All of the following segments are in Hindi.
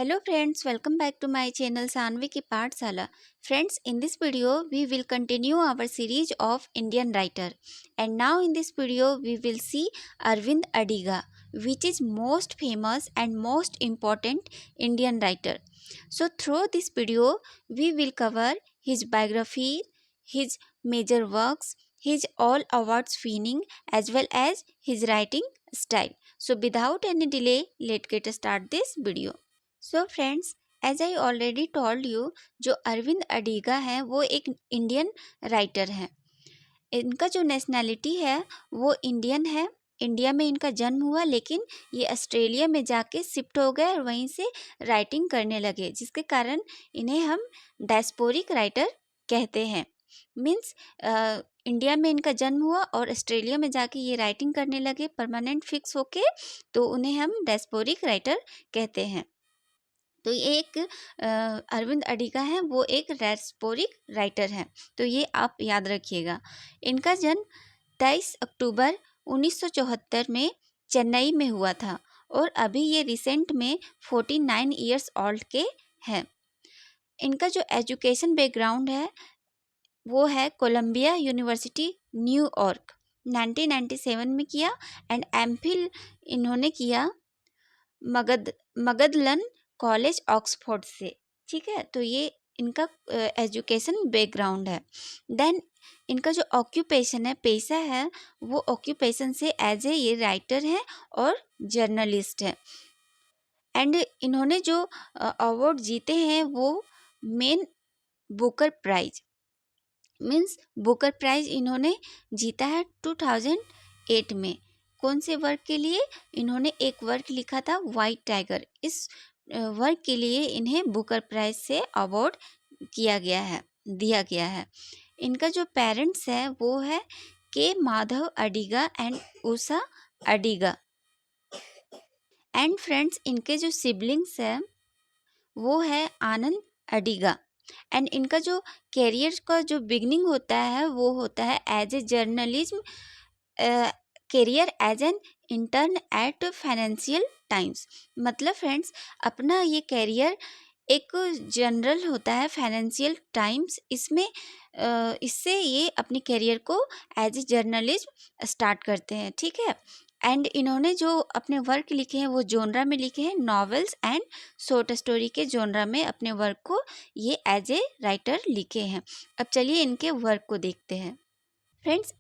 Hello friends, welcome back to my channel Sanvi की पाठशाला. Friends, in this video we will continue our series of Indian writer. And now in this video we will see Arvind Adiga, which is most famous and most important Indian writer. So through this video we will cover his biography, his major works, his all awards winning as well as his writing style. So without any delay, let's get start this video. So friends, as I already told you, जो अरविंद अडीगा हैं वो एक इंडियन राइटर हैं. इनका जो नेशनैलिटी है वो इंडियन है. इंडिया में इनका जन्म हुआ, लेकिन ये ऑस्ट्रेलिया में जाके शिफ्ट हो गए और वहीं से राइटिंग करने लगे, जिसके कारण इन्हें हम डायस्पोरिक राइटर कहते हैं. मीन्स इंडिया में इनका जन्म हुआ और ऑस्ट्रेलिया में जाके ये राइटिंग करने लगे परमानेंट फिक्स होके, तो उन्हें हम डायस्पोरिक राइटर कहते हैं. तो ये एक अरविंद अडिगा है, वो एक डायस्पोरिक राइटर हैं. तो ये आप याद रखिएगा. इनका जन्म 23 अक्टूबर 1974 में चेन्नई में हुआ था और अभी ये रिसेंट में 49 ईयर्स ओल्ड के हैं. इनका जो एजुकेशन बैकग्राउंड है वो है कोलंबिया यूनिवर्सिटी न्यूयॉर्क 1997 में किया, एंड एमफिल इन्होंने किया मगदलन कॉलेज ऑक्सफोर्ड से. ठीक है, तो ये इनका एजुकेशन बैकग्राउंड है. देन इनका जो ऑक्यूपेशन है, पेशा है, वो ऑक्यूपेशन से एज ए ये राइटर है और जर्नलिस्ट है. एंड इन्होंने जो अवार्ड जीते हैं वो Man Booker Prize, means Booker Prize इन्होंने जीता है 2008 में. कौन से वर्क के लिए? इन्होंने एक वर्क लिखा था वाइट टाइगर. इस वर्क के लिए इन्हें बुकर प्राइज से अवार्ड दिया गया है. इनका जो पेरेंट्स है वो है के Madhav Adiga and Usha Adiga. And friends, इनके जो सिबलिंग्स है वो है आनंद अडिगा. एंड इनका जो कैरियर का जो बिगनिंग होता है वो होता है as a journalism career as an intern at Financial Times. मतलब फ्रेंड्स, अपना ये कैरियर एक जनरल होता है फाइनेंशियल टाइम्स. इससे ये अपनी कैरियर को एज ए जर्नलिस्ट स्टार्ट करते हैं. ठीक है. एंड इन्होंने जो अपने वर्क लिखे हैं वो जोनरा में लिखे हैं, नॉवेल्स एंड शॉर्ट स्टोरी के जोनरा में अपने वर्क को ये एज ए राइटर लिखे हैं. अब चलिए इनके वर्क को देखते हैं. फ्रेंड्स,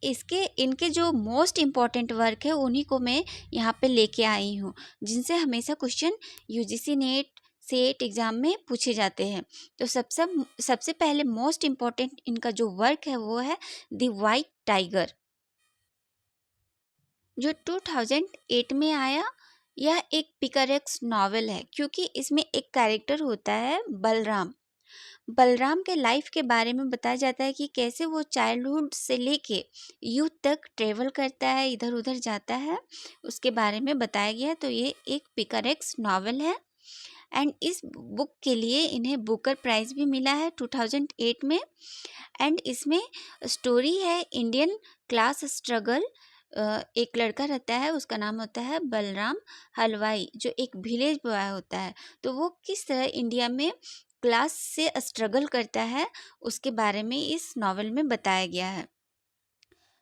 इनके जो मोस्ट इम्पॉर्टेंट वर्क है उन्हीं को मैं यहाँ पे लेके आई हूँ, जिनसे हमेशा question UGC net set exam में पूछे जाते हैं. तो सबसे पहले मोस्ट इम्पॉर्टेंट इनका जो वर्क है वो है द वाइट टाइगर, जो 2008 में आया. यह एक पिकरेक्स नॉवेल है, क्योंकि इसमें एक कैरेक्टर होता है बलराम के लाइफ के बारे में बताया जाता है कि कैसे वो चाइल्डहुड से लेके यूथ तक ट्रेवल करता है, इधर उधर जाता है, उसके बारे में बताया गया है. तो ये एक पिकरेक्स नॉवेल है. एंड इस बुक के लिए इन्हें बुकर प्राइज़ भी मिला है 2008 में. एंड इसमें स्टोरी है इंडियन क्लास स्ट्रगल. एक लड़का रहता है, उसका नाम होता है बलराम हलवाई, जो एक विलेज बॉय होता है. तो वो किस तरह इंडिया में क्लास से स्ट्रगल करता है, उसके बारे में इस नॉवेल में बताया गया है.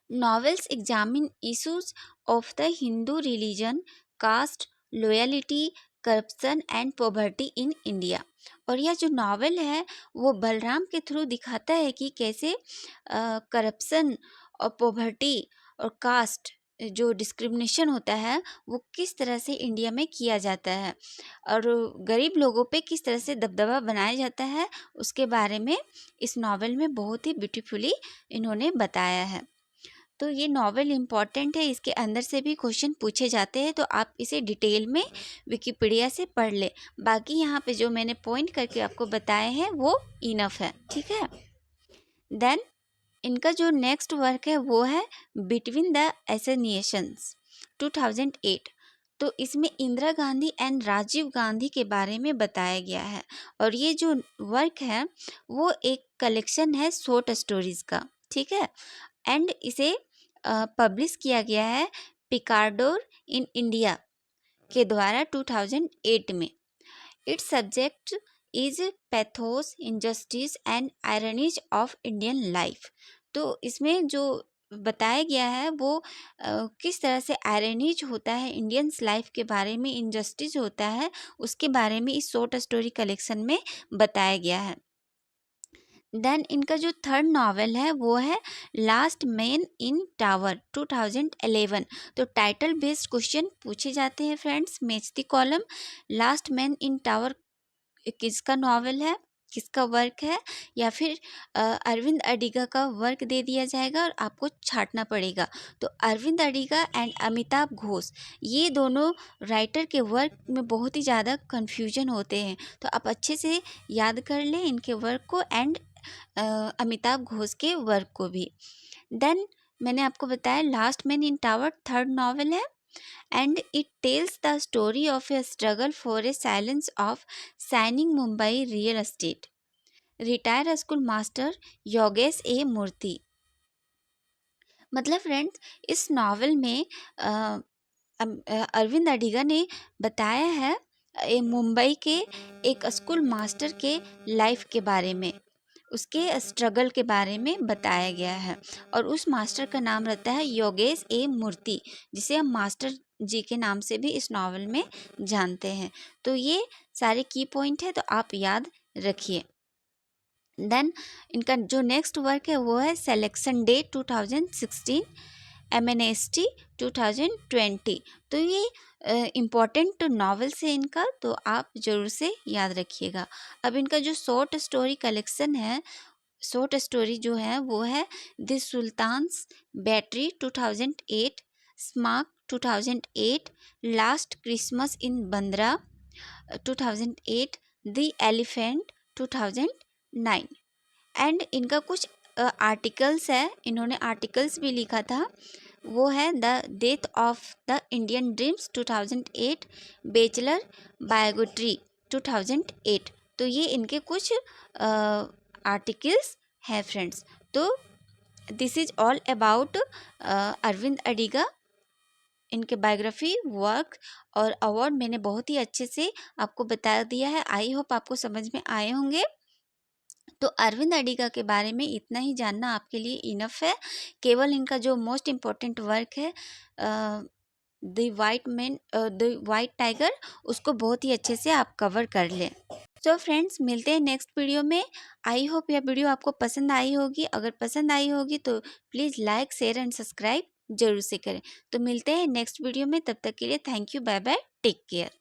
Novels examine issues of the Hindu religion, caste, loyalty, corruption and poverty in India. और यह जो नॉवेल है वो बलराम के थ्रू दिखाता है कि कैसे करप्शन और पॉवर्टी और कास्ट जो डिस्क्रिमिनेशन होता है वो किस तरह से इंडिया में किया जाता है, और गरीब लोगों पे किस तरह से दबदबा बनाया जाता है, उसके बारे में इस नॉवेल में बहुत ही ब्यूटीफुली इन्होंने बताया है. तो ये नॉवेल इम्पॉर्टेंट है, इसके अंदर से भी क्वेश्चन पूछे जाते हैं, तो आप इसे डिटेल में विकिपीडिया से पढ़ लें. बाकी यहाँ पे जो मैंने पॉइंट करके आपको बताए हैं वो इनफ है. ठीक है. देन इनका जो नेक्स्ट वर्क है वो है बिटवीन द एसेसिनेशंस 2008. तो इसमें इंदिरा गांधी एंड राजीव गांधी के बारे में बताया गया है. और ये जो वर्क है वो एक कलेक्शन है शॉर्ट स्टोरीज का. ठीक है. एंड इसे पब्लिश किया गया है पिकार्डोर इन इंडिया के द्वारा 2008 में. It's subject is pathos, injustice and ironies of Indian life. तो इसमें जो बताया गया है वो किस तरह से आयरनीज होता है इंडियंस लाइफ के बारे में, इनजस्टिस होता है उसके बारे में इस शॉर्ट स्टोरी कलेक्शन में बताया गया है। देन इनका जो थर्ड नॉवेल है वो है लास्ट मैन इन टावर 2011। तो टाइटल बेस्ड क्वेश्चन पूछे जाते हैं friends, match the column. Last man in tower किसका नॉवेल है, किसका वर्क है, या फिर अरविंद अडिगा का वर्क दे दिया जाएगा और आपको छांटना पड़ेगा। तो अरविंद अडिगा एंड अमिताभ घोष, ये दोनों राइटर के वर्क में बहुत ही ज़्यादा कन्फ्यूजन होते हैं, तो आप अच्छे से याद कर लें इनके वर्क को एंड अमिताभ घोष के वर्क को भी। देन मैंने आपको बताया last man in tower third novel है and it tells the story of a struggle for a silence of shining Mumbai real estate. Retired school master Yogesh A Murthy. मतलब फ्रेंड्स इस नॉवल में अरविंद अडिगा ने बताया है मुंबई के एक स्कूल मास्टर के लाइफ के बारे में, उसके स्ट्रगल के बारे में बताया गया है। और उस मास्टर का नाम रहता है योगेश ए मूर्ति, जिसे हम मास्टर जी के नाम से भी इस नॉवल में जानते हैं। तो ये सारे की पॉइंट है, तो आप याद रखिए। देन इनका जो नेक्स्ट वर्क है वो है सिलेक्शन डे 2016, MNST 2020। तो ये इम्पॉर्टेंट नॉवेल्स है इनका, तो आप ज़रूर से याद रखिएगा। अब इनका जो शॉर्ट स्टोरी कलेक्शन है, शॉर्ट स्टोरी जो है वो है the Sultan's Battery 2008, smack 2008, last Christmas in Bandra 2008, the elephant 2009। And इनका कुछ आर्टिकल्स है, इन्होंने आर्टिकल्स भी लिखा था, वो है the death of the Indian dreams 2008, bachelor biography 2008। तो ये इनके कुछ आर्टिकल्स हैं फ्रेंड्स। तो this is all about Arvind Adiga, इनके बायोग्राफी, वर्क और अवार्ड मैंने बहुत ही अच्छे से आपको बता दिया है। आई होप आपको समझ में आए होंगे। तो अरविंद अडिगा के बारे में इतना ही जानना आपके लिए इनफ है। केवल इनका जो मोस्ट इम्पोर्टेंट वर्क है द वाइट टाइगर, उसको बहुत ही अच्छे से आप कवर कर लें। तो फ्रेंड्स मिलते हैं नेक्स्ट वीडियो में। आई होप यह वीडियो आपको पसंद आई होगी। अगर पसंद आई होगी तो please like, share and subscribe जरूर से करें। तो मिलते हैं नेक्स्ट वीडियो में, तब तक के लिए thank you, bye bye, take care.